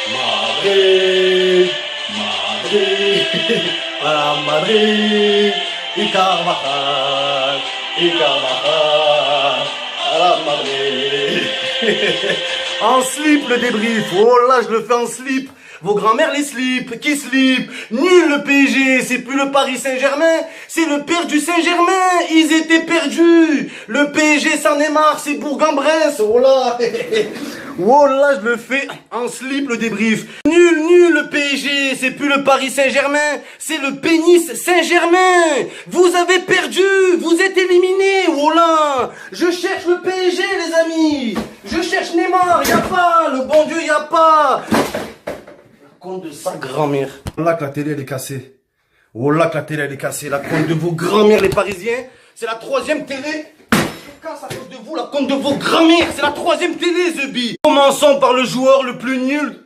Madrid, Madrid, a la Madrid, y Carvajal, a la Madrid. En slip le débrief, oh là je le fais en slip. Vos grands-mères les slip, qui slip? Nul le PSG, c'est plus le Paris Saint-Germain, c'est le perdu Saint-Germain, ils étaient perdus. Le PSG s'en est marre, c'est Bourg-en-Bresse, oh là. Oh là, je le fais en slip le débrief. Nul le PSG, c'est plus le Paris Saint-Germain, c'est le pénis Saint-Germain. Vous avez perdu, vous êtes éliminés, oh là. Je cherche le PSG les amis, je cherche Neymar, y a pas, le bon Dieu y a pas. Compte de sa grand-mère. Oh là que la télé elle est cassée. Oh là que la télé elle est cassée, la compte de vos grand-mères les Parisiens, c'est la 3e télé. À cause de vous, la compte de vos grand-mères, c'est la 3e télé, The Bee. Commençons par le joueur le plus nul.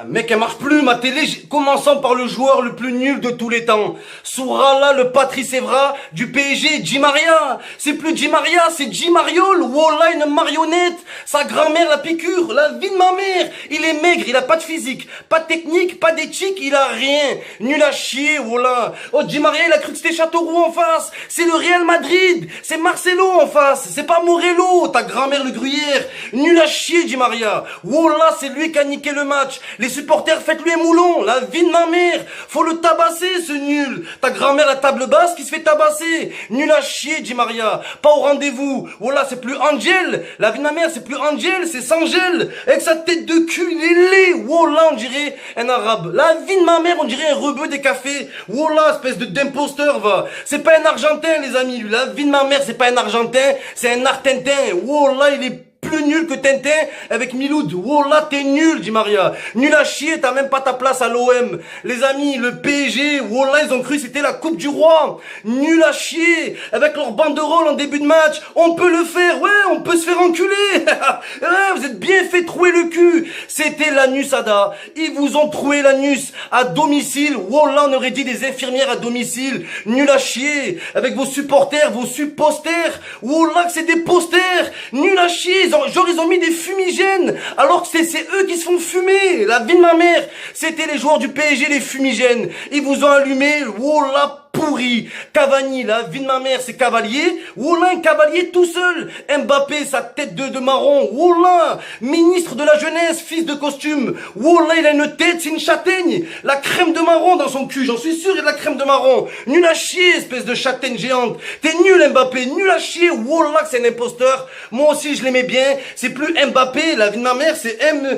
Mec, elle marche plus, ma télé. Commençons par le joueur le plus nul de tous les temps. Sourala, le Patrice Evra du PSG, Di Maria. C'est plus Di Maria, c'est Di Mariol. Wallah, une marionnette. Sa grand-mère, la piqûre, la vie de ma mère. Il est maigre, il a pas de physique, pas de technique, pas d'éthique, il a rien. Nul à chier, wallah. Oh, Di Maria, il a cru que c'était Châteauroux en face. C'est le Real Madrid. C'est Marcelo en face. C'est pas Morello, ta grand-mère, le Gruyère. Nul à chier, Di Maria. Wallah, c'est lui qui a niqué le match. Les supporters, faites-lui un moulon, la vie de ma mère. Faut le tabasser, ce nul. Ta grand-mère, la table basse, qui se fait tabasser. Nul à chier, Di Maria. Pas au rendez-vous. Voilà, c'est plus Angel. La vie de ma mère, c'est plus Angel, c'est Sangel. Avec sa tête de cul, il est laid. Voilà, on dirait un arabe. La vie de ma mère, on dirait un rebeu des cafés. Voilà, espèce d'imposteur, va. C'est pas un argentin, les amis. La vie de ma mère, c'est pas un argentin, c'est un artentin. Voilà, il est plus nul que Tintin avec Miloud. Oh là, t'es nul, Di Maria. Nul à chier, t'as même pas ta place à l'OM. Les amis, le PSG, oh là, ils ont cru que c'était la Coupe du Roi. Nul à chier. Avec leur banderole en début de match, on peut le faire. Ouais, on peut se faire enculer. Ouais, vous êtes bien fait trouer le cul. C'était l'anus Ada. Ils vous ont troué l'anus à domicile. Oh là, on aurait dit des infirmières à domicile. Nul à chier. Avec vos supporters, vos supposters. Oh là, que c'est des posters. Nul à chier. Genre ils ont mis des fumigènes alors que c'est eux qui se font fumer. La vie de ma mère, c'était les joueurs du PSG, les fumigènes. Ils vous ont allumé, oh là, pourri. Cavani, la vie de ma mère, c'est Cavalier. Oh là, un Cavalier tout seul. Mbappé, sa tête de marron. Oh là, ministre de la jeunesse, fils de costume. Oh là, il a une tête, c'est une châtaigne. La crème de marron dans son cul, j'en suis sûr, il y a de la crème de marron. Nul à chier, espèce de châtaigne géante. T'es nul, Mbappé, nul à chier. Oh là, que c'est un imposteur. Moi aussi, je l'aimais bien. C'est plus Mbappé, la vie de ma mère, c'est M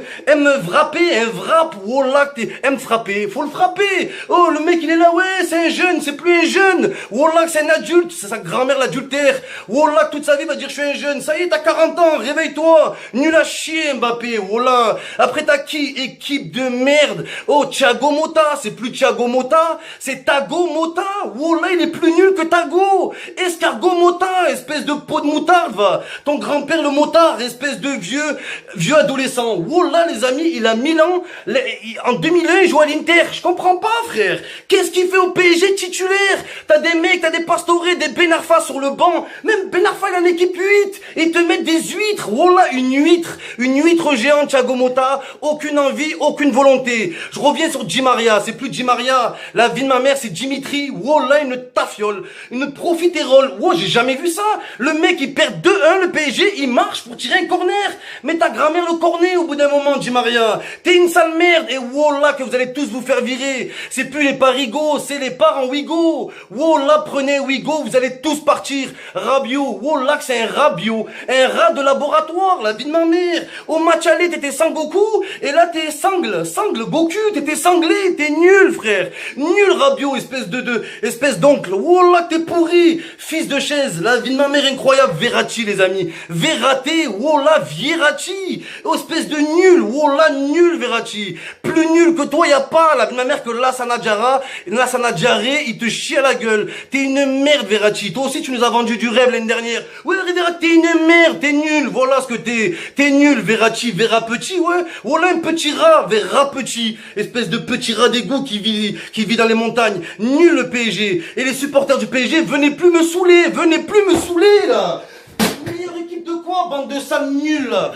frapper, un frappe. Oh là, que t'es M frapper. Faut le frapper. Oh, le mec, il est là, ouais, c'est un jeune, c'est plus un jeune. Wallah, c'est un adulte, c'est sa grand-mère l'adultère. Wallah, toute sa vie va dire je suis un jeune. Ça y est, t'as 40 ans, réveille-toi. Nul à chier, Mbappé. Wallah. Après t'as qui? Équipe de merde. Oh, Thiago Motta, c'est plus Thiago Motta, c'est Tago Motta. Wallah, il est plus nul que Tago. Escargot Motta, espèce de peau de moutarde, va. Ton grand-père le motard, espèce de vieux adolescent. Wallah, les amis, il a 1000 ans. En 2001, il joue à l'Inter. Je comprends pas, frère. Qu'est-ce qu'il fait au PSG titulaire? T'as des mecs, t'as des Pastore, des Ben Arfa sur le banc. Même Ben Arfa, il a en équipe 8. Et ils te mettent des huîtres. Wallah, une huître géante, Thiago Motta. Aucune envie, aucune volonté. Je reviens sur Di Maria. C'est plus Di Maria. La vie de ma mère, c'est Dimitri. Wallah, une tafiole. Une profiterole. Wow, j'ai jamais vu ça. Le mec, il perd 2-1, le PSG, il marche pour tirer un corner. Mais ta grand-mère le cornet au bout d'un moment, Di Maria. T'es une sale merde. Et wallah, que vous allez tous vous faire virer. C'est plus les parigots, c'est les parents Wigo. Wallah, prenez Wigo, vous allez tous partir. Rabiot, wallah, que c'est un Rabiot. Un rat de laboratoire, la vie de ma mère. Au match aller, t'étais Sangoku. Et là, t'es Sangle Goku. T'étais sanglé, t'es nul, frère. Nul, Rabiot, espèce d'oncle. Wallah, t'es pourri. Fils de chaise, la vie de ma mère incroyable. Verratti, les amis. Verratti, wallah, Vierratti. Oh, espèce de nul. Wallah, nul, Verratti. Plus nul que toi, y a pas. La vie de ma mère que Lassana Djaré, il te chie à la gueule. T'es une merde, Verratti. Toi aussi, tu nous as vendu du rêve l'année dernière. Ouais, Verratti, t'es une merde, t'es nul. Voilà ce que t'es. T'es nul, Verratti. Vera petit, ouais. Voilà un petit rat, Vera petit. Espèce de petit rat d'égout qui vit dans les montagnes. Nul, le PSG. Et les supporters du PSG, venez plus me saouler. saouler. Venez plus me saouler, là. Meilleure équipe de quoi, bande de sales nuls, là.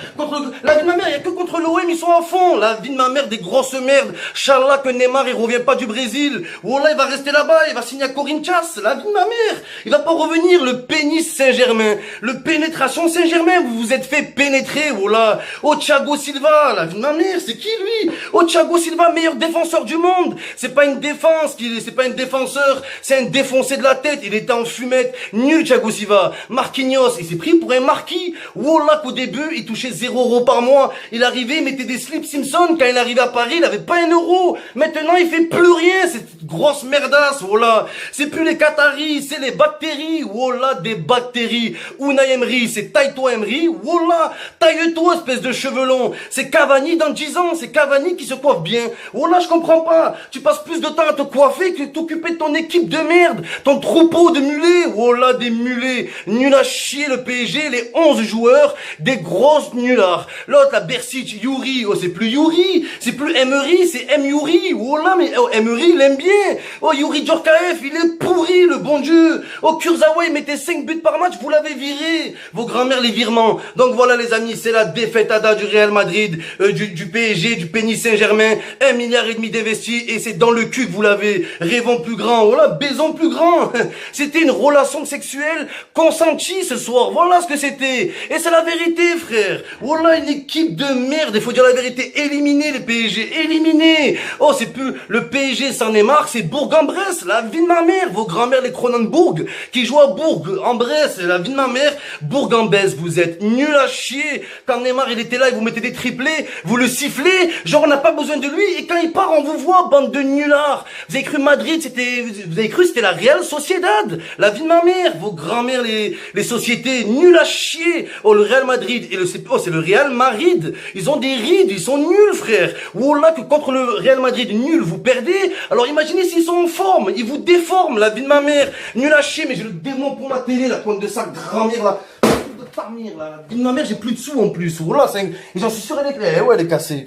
La vie de ma mère, il y a que contre l'OM, ils sont à fond. La vie de ma mère, des grosses merdes. Inch'Allah que Neymar, il revient pas du Brésil. Wallah, il va rester là-bas, il va signer à Corinthians. La vie de ma mère, il va pas revenir. Le pénis Saint-Germain, le pénétration Saint-Germain, vous vous êtes fait pénétrer, wallah. Oh, Thiago Silva, la vie de ma mère, c'est qui, lui? Oh, Thiago Silva, meilleur défenseur du monde. C'est pas une défense, c'est pas un défenseur, c'est un défoncé de la tête. Il était en fumette. Nul, Thiago Silva. Marquinhos, il s'est pris pour un marquis. Wallah, qu'au début, il touchait 0 € par mois. Il arrivait, il mettait des slips Simpson. Quand il arrivait à Paris, il avait pas 1 euro. Maintenant, il fait plus rien. Cette grosse merdasse, wallah. C'est plus les Qataris, c'est les bactéries. Wallah, des bactéries. Unai Emery, c'est taille-toi Emery. Wallah, taille-toi, espèce de cheveux longs. C'est Cavani dans 10 ans. C'est Cavani qui se coiffe bien. Wallah, je comprends pas. Tu passes plus de temps à te coiffer que t'occuper de ton équipe de merde. Ton troupeau de mulets. Wallah, des mulets. Nul à chier le PSG, les 11 joueurs, des grosses nullards. L'autre, la Bersic, Yuri, oh c'est plus Yuri, c'est plus Emery, c'est M-Yuri. Oh là, mais oh, Emery, il aime bien. Oh, Yuri Djorkaeff, il est pourri, le bon Dieu. Oh, Kurzawa, il mettait 5 buts par match, vous l'avez viré. Vos grands-mères, les virements. Donc voilà les amis, c'est la défaite du Real Madrid, du PSG, du Pénis Saint-Germain, 1,5 milliard d'investis, et c'est dans le cul que vous l'avez. Rêvons plus grand, voilà, baisons plus grand. C'était une relation sexuelle consentie ce soir, voilà ce que c'était. Et c'est la vérité, frère. Wallah, une équipe de merde, il faut dire la vérité. Éliminez les PSG, éliminez. Oh, c'est plus le PSG sans Neymar, c'est Bourg-en-Bresse, la vie de ma mère. Vos grands-mères, les Cronenbourg, qui jouent à Bourg-en-Bresse, la vie de ma mère. Bourg-en-Bresse, vous êtes nuls à chier. Quand Neymar, il était là, et vous mettez des triplés, vous le sifflez, genre on n'a pas besoin de lui, et quand il part, on vous voit, bande de nullards. Vous avez cru Madrid, vous avez cru c'était la Real Sociedad, la vie de ma mère. Vos grands-mères, les sociétés nul à chier. Oh, le Real Madrid et c'est le Real Madrid. Ils ont des rides, ils sont nuls, frère. Wallah, que contre le Real Madrid nul, vous perdez. Alors imaginez s'ils sont en forme, ils vous déforment, la vie de ma mère. Nul à chier, mais j'ai le démon pour ma télé, la pointe de sa grand-mère, là. De ta mère, là. La vie de ma mère, j'ai plus de sous en plus. Wallah, j'en suis sûr, elle est cassée.